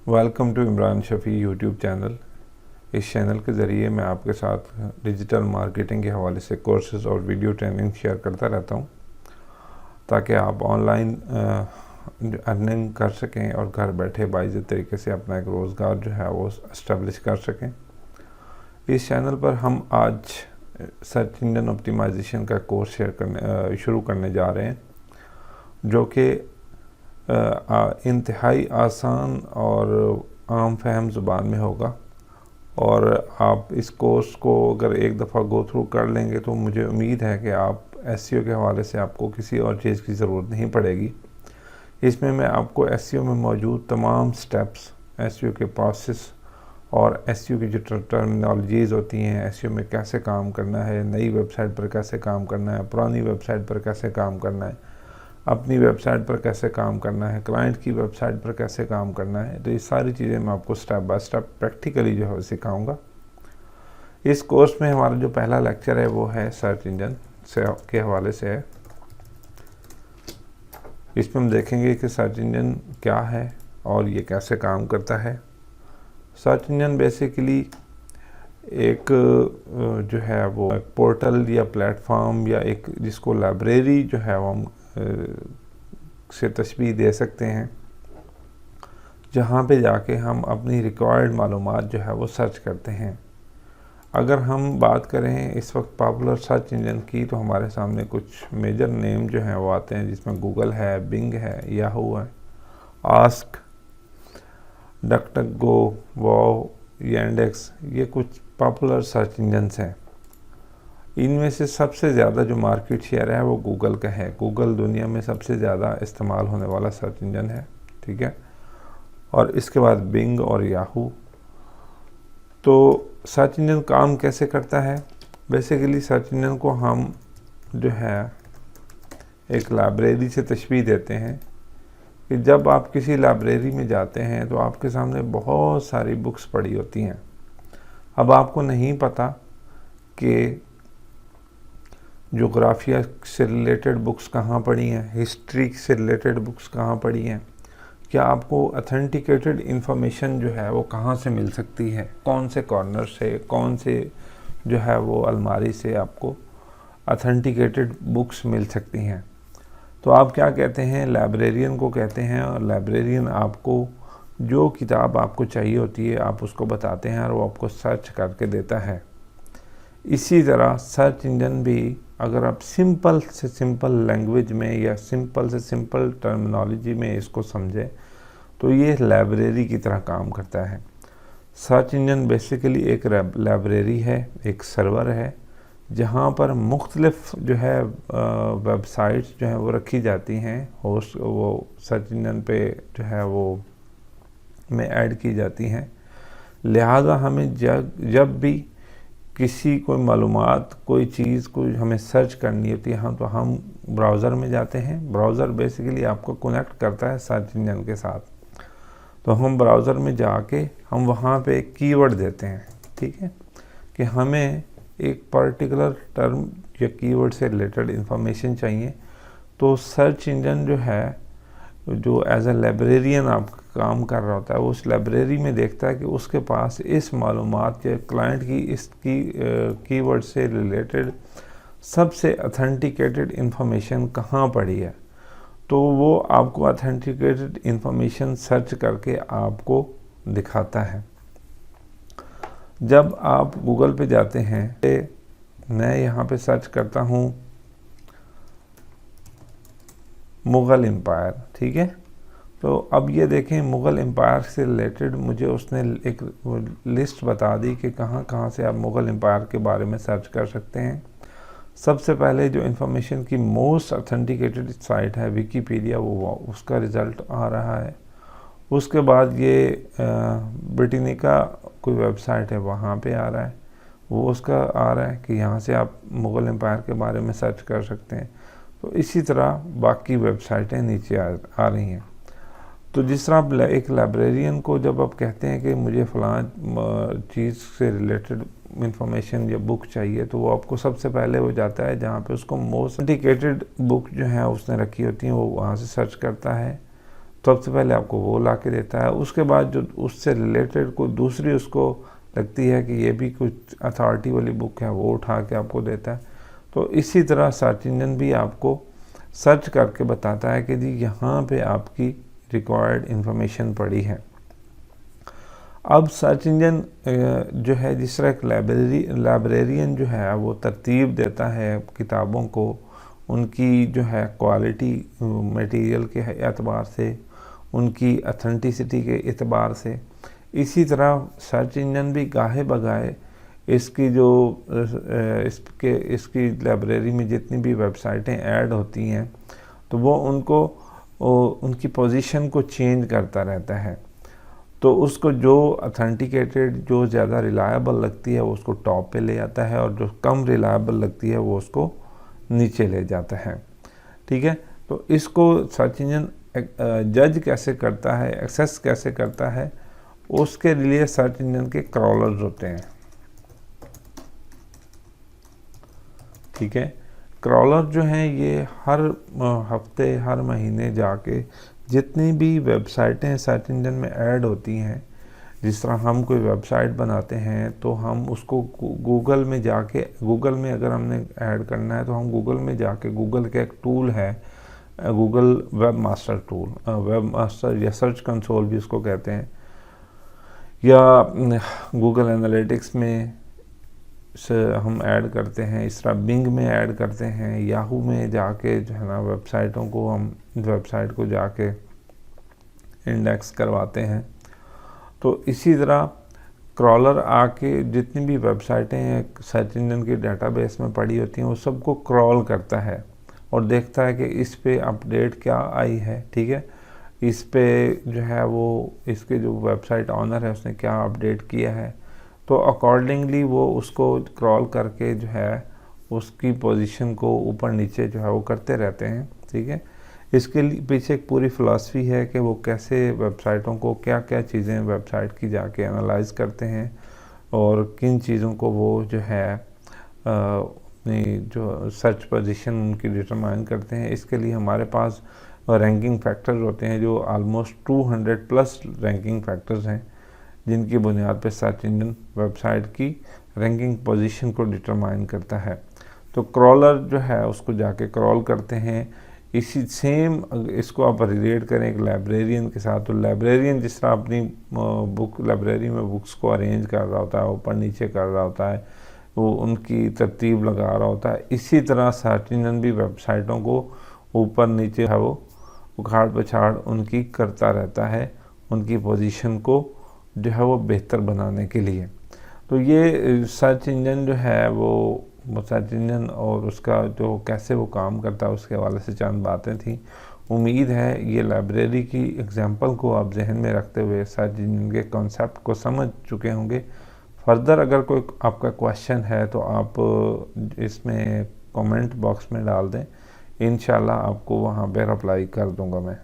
Welcome to Imran Shafi YouTube channel. इस channel के ज़रिए मैं आपके साथ डिजिटल मार्केटिंग के हवाले से कोर्सेज़ और वीडियो ट्रेनिंग शेयर करता रहता हूं, ताकि आप ऑनलाइन अर्निंग कर सकें और घर बैठे बाइज़ तरीके से अपना एक रोज़गार जो है वो इस्टेब्लिश कर सकें। इस चैनल पर हम आज सर्च इंजन ऑप्टिमाइजेशन का कोर्स शुरू करने जा रहे हैं, जो कि इंतहाई आसान और आम फहम ज़ुबान में होगा। और आप इस कोर्स को अगर एक दफ़ा गो थ्रू कर लेंगे तो मुझे उम्मीद है कि आप एसईओ के हवाले से आपको किसी और चीज़ की ज़रूरत नहीं पड़ेगी। इसमें मैं आपको एसईओ में मौजूद तमाम स्टेप्स, एसईओ के प्रोसेस और एसईओ की जो टर्मिनोलॉजीज़ होती हैं, एसईओ में कैसे काम करना है, नई वेबसाइट पर कैसे काम करना है, पुरानी वेबसाइट पर कैसे काम करना है, अपनी वेबसाइट पर कैसे काम करना है, क्लाइंट की वेबसाइट पर कैसे काम करना है, तो ये सारी चीज़ें मैं आपको स्टेप बाय स्टेप प्रैक्टिकली जो है सिखाऊंगा। इस कोर्स में हमारा जो पहला लेक्चर है वो है सर्च इंजन के हवाले से है। इसमें हम देखेंगे कि सर्च इंजन क्या है और ये कैसे काम करता है। सर्च इंजन बेसिकली एक जो है वो पोर्टल या प्लेटफॉर्म या एक जिसको लाइब्रेरी जो है वो हम से तशबीह दे सकते हैं, जहाँ पे जाके हम अपनी रिक्वायर्ड मालूमात जो है वो सर्च करते हैं। अगर हम बात करें इस वक्त पॉपुलर सर्च इंजन की, तो हमारे सामने कुछ मेजर नेम जो हैं वो आते हैं, जिसमें गूगल है, बिंग है, याहू है, आस्क, डकडकगो, वाव, यांडेक्स, ये कुछ पॉपुलर सर्च इंजन्स हैं। इनमें से सबसे ज़्यादा जो मार्केट शेयर है वो गूगल का है। गूगल दुनिया में सबसे ज़्यादा इस्तेमाल होने वाला सर्च इंजन है, ठीक है। और इसके बाद बिंग और याहू। तो सर्च इंजन काम कैसे करता है? बेसिकली सर्च इंजन को हम जो है एक लाइब्रेरी से तशबीह देते हैं कि जब आप किसी लाइब्रेरी में जाते हैं तो आपके सामने बहुत सारी बुक्स पड़ी होती हैं। अब आपको नहीं पता कि जोग्राफिया से रिलेटेड बुक्स कहाँ पड़ी हैं, हिस्ट्री से रिलेटेड बुक्स कहाँ पड़ी हैं, क्या आपको अथेंटिकेटेड इन्फॉर्मेशन जो है वो कहाँ से मिल सकती है, कौन से कॉर्नर से, कौन से जो है वो अलमारी से आपको अथेंटिकेटेड बुक्स मिल सकती हैं। तो आप क्या कहते हैं, लाइब्रेरियन को कहते हैं, और लाइब्रेरियन आपको जो किताब आपको चाहिए होती है आप उसको बताते हैं और वो आपको सर्च करके देता है। इसी तरह सर्च इंजन भी अगर आप सिंपल से सिंपल लैंग्वेज में या सिंपल से सिंपल टर्मिनोलॉजी में इसको समझें तो ये लाइब्रेरी की तरह काम करता है। सर्च इंजन बेसिकली एक लाइब्रेरी है, एक सर्वर है, जहाँ पर मुख्तलिफ जो है वेबसाइट्स जो है वो रखी जाती हैं, होस्ट वो सर्च इंजन पे जो है वो में ऐड की जाती हैं। लिहाजा हमें जब भी किसी कोई मालूमात, कोई चीज़ को हमें सर्च करनी होती है, हम तो हम ब्राउज़र में जाते हैं। ब्राउज़र बेसिकली आपको कनेक्ट करता है सर्च इंजन के साथ। तो हम ब्राउज़र में जाके हम वहाँ पे एक कीवर्ड देते हैं, ठीक है, कि हमें एक पर्टिकुलर टर्म या कीवर्ड से रिलेटेड इंफॉर्मेशन चाहिए। तो सर्च इंजन जो है, जो एज ए लाइब्रेरियन आप काम कर रहा होता है, वो उस लाइब्रेरी में देखता है कि उसके पास इस मालूमात या क्लाइंट की इसकी कीवर्ड से रिलेटेड सबसे अथेंटिकेटेड इंफॉर्मेशन कहाँ पड़ी है। तो वो आपको अथेंटिकेटेड इंफॉर्मेशन सर्च करके आपको दिखाता है। जब आप गूगल पे जाते हैं, मैं यहाँ पे सर्च करता हूँ मुग़ल एम्पायर, ठीक है। तो अब ये देखें, मुग़ल एम्पायर से रिलेटेड मुझे उसने एक लिस्ट बता दी कि कहाँ कहाँ से आप मुग़ल एम्पायर के बारे में सर्च कर सकते हैं। सबसे पहले जो इन्फॉर्मेशन की मोस्ट अथेंटिकेटेड साइट है विकीपीडिया, वो उसका रिज़ल्ट आ रहा है। उसके बाद ये ब्रिटानिका कोई वेबसाइट है, वहाँ पे आ रहा है, वो उसका आ रहा है कि यहाँ से आप मुग़ल एम्पायर के बारे में सर्च कर सकते हैं। तो इसी तरह बाकी वेबसाइटें नीचे आ रही हैं। तो जिस तरह आप एक लाइब्रेरियन को जब आप कहते हैं कि मुझे फ़लाँ चीज़ से रिलेटेड इंफॉर्मेशन या बुक चाहिए, तो वो आपको सबसे पहले वो जाता है जहाँ पे उसको मोस्ट अथेंटिकेटेड बुक जो है उसने रखी होती हैं, वो वहाँ से सर्च करता है। सबसे पहले आपको वो ला के देता है। उसके बाद जो उससे रिलेटेड कोई दूसरी उसको लगती है कि ये भी कुछ अथॉरिटी वाली बुक है, वो उठा के आपको देता है। तो इसी तरह सर्च इंजन भी आपको सर्च करके बताता है कि जी यहाँ पे आपकी रिक्वायर्ड इंफॉर्मेशन पड़ी है। अब सर्च इंजन जो है, जिस तरह एक लाइब्रेरियन जो है वो तरतीब देता है किताबों को, उनकी जो है क्वालिटी मटेरियल के एतबार से, उनकी अथेंटिसिटी के एतबार से, इसी तरह सर्च इंजन भी गाहे बगाए इसकी जो इसकी लाइब्रेरी में जितनी भी वेबसाइटें ऐड होती हैं तो वो उनकी पोजीशन को चेंज करता रहता है। तो उसको जो अथेंटिकेटेड, जो ज़्यादा रिलायबल लगती है वो उसको टॉप पे ले आता है, और जो कम रिलायबल लगती है वो उसको नीचे ले जाता है। ठीक है, तो इसको सर्च इंजन जज कैसे करता है, एक्सेस कैसे करता है, उसके लिए सर्च इंजन के क्रॉलर्स होते हैं। ठीक है, क्रॉलर जो हैं ये हर हफ्ते, हर महीने जाके जितनी भी वेबसाइटें सर्च इंजन में ऐड होती हैं, जिस तरह हम कोई वेबसाइट बनाते हैं तो हम उसको गूगल में जाके, गूगल में अगर हमने ऐड करना है तो हम गूगल में जाके, गूगल का एक टूल है Google web master tool, web master या सर्च कंसोल भी उसको कहते हैं, या गूगल एनालिटिक्स में से हम ऐड करते हैं, इस तरह बिंग में ऐड करते हैं, याहू में जाके जो है ना वेबसाइटों को हम वेबसाइट को जाके इंडेक्स करवाते हैं। तो इसी तरह क्रॉलर आके जितनी भी वेबसाइटें सर्च इंजन के डेटाबेस में पड़ी होती हैं वो सबको क्रॉल करता है और देखता है कि इस पे अपडेट क्या आई है। ठीक है, इस पे जो है वो इसके जो वेबसाइट ऑनर है उसने क्या अपडेट किया है, तो अकॉर्डिंगली वो उसको क्रॉल करके जो है उसकी पोजीशन को ऊपर नीचे जो है वो करते रहते हैं। ठीक है, इसके पीछे एक पूरी फ़िलासफ़ी है कि वो कैसे वेबसाइटों को, क्या क्या चीज़ें वेबसाइट की जाके एनालाइज करते हैं और किन चीज़ों को वो जो है अपनी जो सर्च पोजीशन उनकी डिटरमाइन करते हैं। इसके लिए हमारे पास रैंकिंग फैक्टर्स होते हैं जो ऑलमोस्ट 200 प्लस रैंकिंग फैक्टर्स हैं, जिनकी बुनियाद पर सर्च इंजन वेबसाइट की रैंकिंग पोजीशन को डिटरमाइन करता है। तो क्रॉलर जो है उसको जाके क्रॉल करते हैं। इसी सेम इसको आप रिलेट करें एक लाइब्रेरियन के साथ, तो लाइब्रेरियन जिस तरह अपनी बुक लाइब्रेरी में बुक्स को अरेंज कर रहा होता है, ऊपर नीचे कर रहा होता है, वो उनकी तरतीब लगा रहा होता है, इसी तरह सर्च इंजन भी वेबसाइटों को ऊपर नीचे है वो उखाड़ पछाड़ उनकी करता रहता है, उनकी पोजीशन को जो है वो बेहतर बनाने के लिए। तो ये सर्च इंजन जो है वो सर्च इंजन और उसका जो कैसे वो काम करता है उसके हवाले से चंद बातें थी। उम्मीद है ये लाइब्रेरी की एग्जांपल को आप जहन में रखते हुए सर्च इंजन के कॉन्सेप्ट को समझ चुके होंगे। फर्दर अगर कोई आपका क्वेश्चन है तो आप इसमें कमेंट बॉक्स में डाल दें, इंशाल्लाह आपको वहाँ पर अप्लाई कर दूँगा मैं।